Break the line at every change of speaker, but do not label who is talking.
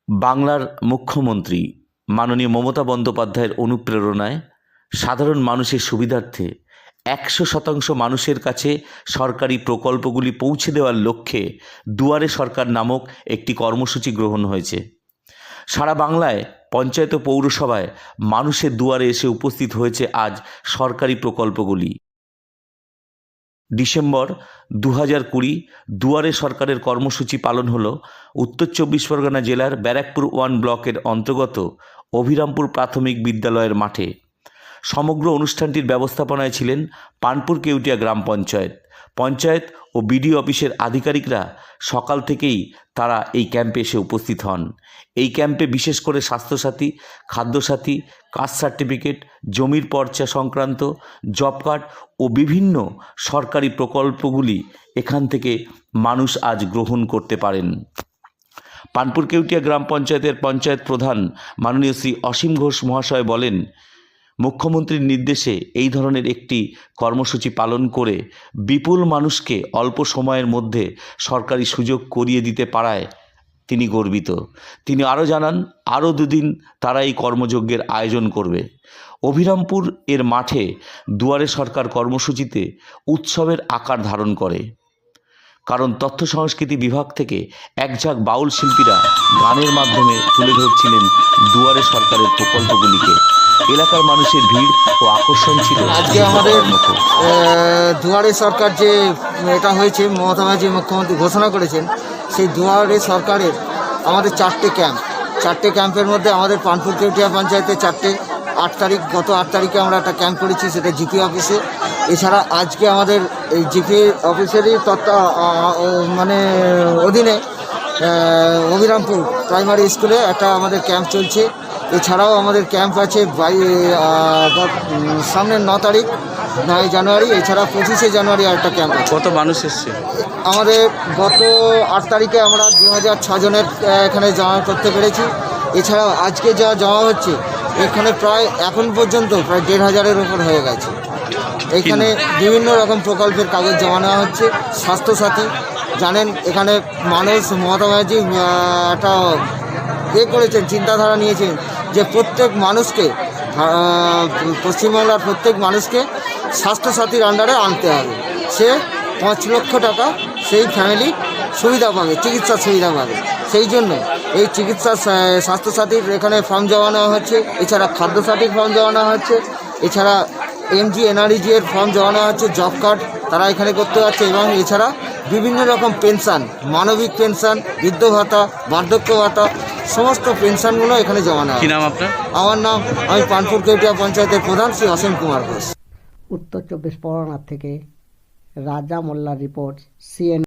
বাংলার মুখ্যমন্ত্রী মাননীয় মমতা বন্দ্যোপাধ্যায়ের অনুপ্রেরণায় সাধারণ মানুষের সুবিধার্থে 100% মানুষের কাছে সরকারি প্রকল্পগুলি পৌঁছে দেওয়ার লক্ষ্যে দুয়ারে সরকার নামক একটি কর্মসূচি গ্রহণ হয়েছে। সারা বাংলায় পঞ্চায়েত ও পৌরসভায় মানুষের দুয়ারে এসে উপস্থিত হয়েছে আজ সরকারি প্রকল্পগুলি। ডিসেম্বর 2020 দুয়ারে সরকারের কর্মসূচি পালন হলো উত্তর 24 পরগনা জেলার ব্যারাকপুর 1 ব্লকের অন্তর্গত অভিরামপুর প্রাথমিক বিদ্যালয়ের মাঠে। সমগ্র অনুষ্ঠানটির ব্যবস্থাপনায় ছিলেন পানপুর কেউটিয়া গ্রাম পঞ্চায়েত ও বিডিও অফিসের আধিকারিকরা। সকাল থেকেই তারা এই ক্যাম্পে এসে উপস্থিত হন। এই ক্যাম্পে বিশেষ করে স্বাস্থ্যসাথী, খাদ্যসাথী, কাস্ট সার্টিফিকেট, জমির পর্চা সংক্রান্ত, জব কার্ড ও বিভিন্ন সরকারি প্রকল্পগুলি এখান থেকে মানুষ আজ গ্রহণ করতে পারেন। পানপুর কেউটিয়া গ্রাম পঞ্চায়েতের পঞ্চায়েত প্রধান মাননীয় শ্রী অসীম ঘোষ মহাশয় বলেন, মুখ্যমন্ত্রীর নির্দেশে এই ধরনের একটি কর্মসূচি পালন করে বিপুল মানুষকে অল্প সময়ের মধ্যে সরকারি সুযোগ করিয়ে দিতে পারায় তিনি গর্বিত। তিনি আরও জানান, আরও 2 দিন তারা এই কর্মযজ্ঞের আয়োজন করবে। অভিরামপুর এর মাঠে দুয়ারে সরকার কর্মসূচিতে উৎসবের আকার ধারণ করে, কারণ তথ্য সংস্কৃতি বিভাগ থেকে একঝাঁক বাউল শিল্পীরা গানের মাধ্যমে তুলে ধরছিলেন দুয়ারে সরকারের প্রকল্পগুলিকে। এলাকার মানুষের ভিড় ও আকর্ষণ ছিল
আজকে আমাদের দুয়ারে সরকার যে এটা হয়েছে, মমতা ব্যানার্জি মুখ্যমন্ত্রী ঘোষণা করেছেন, সেই দুয়ারে সরকারের আমাদের 4টে ক্যাম্পের মধ্যে আমাদের পানপুর কেউটিয়া পঞ্চায়েতে 4টে, 8 তারিখ গত 8 তারিখে আমরা একটা ক্যাম্প করেছি, সেটা জিপি অফিসে। এছাড়া আজকে আমাদের এই জিপি অফিসেরই অধীনে অভিরামপুর প্রাইমারি স্কুলে একটা আমাদের ক্যাম্প চলছে। এছাড়াও আমাদের ক্যাম্প আছে সামনের 9 জানুয়ারি, এছাড়া 25 জানুয়ারি একটা ক্যাম্প আছে।
কত মানুষ এসছে?
আমাদের গত 8 তারিখে আমরা 2006 জনের এখানে জমা করতে পেরেছি। এছাড়াও আজকে যা জমা হচ্ছে এখানে প্রায় এখন পর্যন্ত প্রায় 1500-এর উপর হয়ে গেছে। এখানে বিভিন্ন রকম প্রকল্পের কাগজ জমা নেওয়া হচ্ছে। স্বাস্থ্যসাথী জানেন, এখানে মানুষ মমতা ব্যানার্জি একটা করেছেন, চিন্তাধারা নিয়েছেন যে প্রত্যেক মানুষকে, পশ্চিমবাংলার প্রত্যেক মানুষকে স্বাস্থ্যসাথীর আন্ডারে আনতে হবে। সে 5 লক্ষ টাকা সেই ফ্যামিলি সুবিধা পাবে, চিকিৎসার সুবিধা পাবে। সেই জন্য এই স্বাস্থ্যসাথীর এখানে ফর্ম জমা নেওয়া হচ্ছে। এছাড়া খাদ্যসাথীর ফর্ম জমা নেওয়া হচ্ছে। এছাড়া এমজি এনআরইজি এর ফর্ম জমা নেওয়া হচ্ছে। জব কার্ড তারা এখানে করতে পারছে। এবং এছাড়া বিভিন্ন রকম পেনশন, মানবিক পেনশন, বৃদ্ধ ভাতা, বার্ধক্য ভাতা, সমস্ত পেনশনগুলো এখানে জমা নেওয়া।
কি নাম আপনার?
আমার নাম, আমি পানপুর কেউটিয়া পঞ্চায়েতের প্রধান শ্রী অসীম কুমার ঘোষ।
উত্তর 24 পরগনা থেকে রাজা মোল্লার রিপোর্ট, সিএন।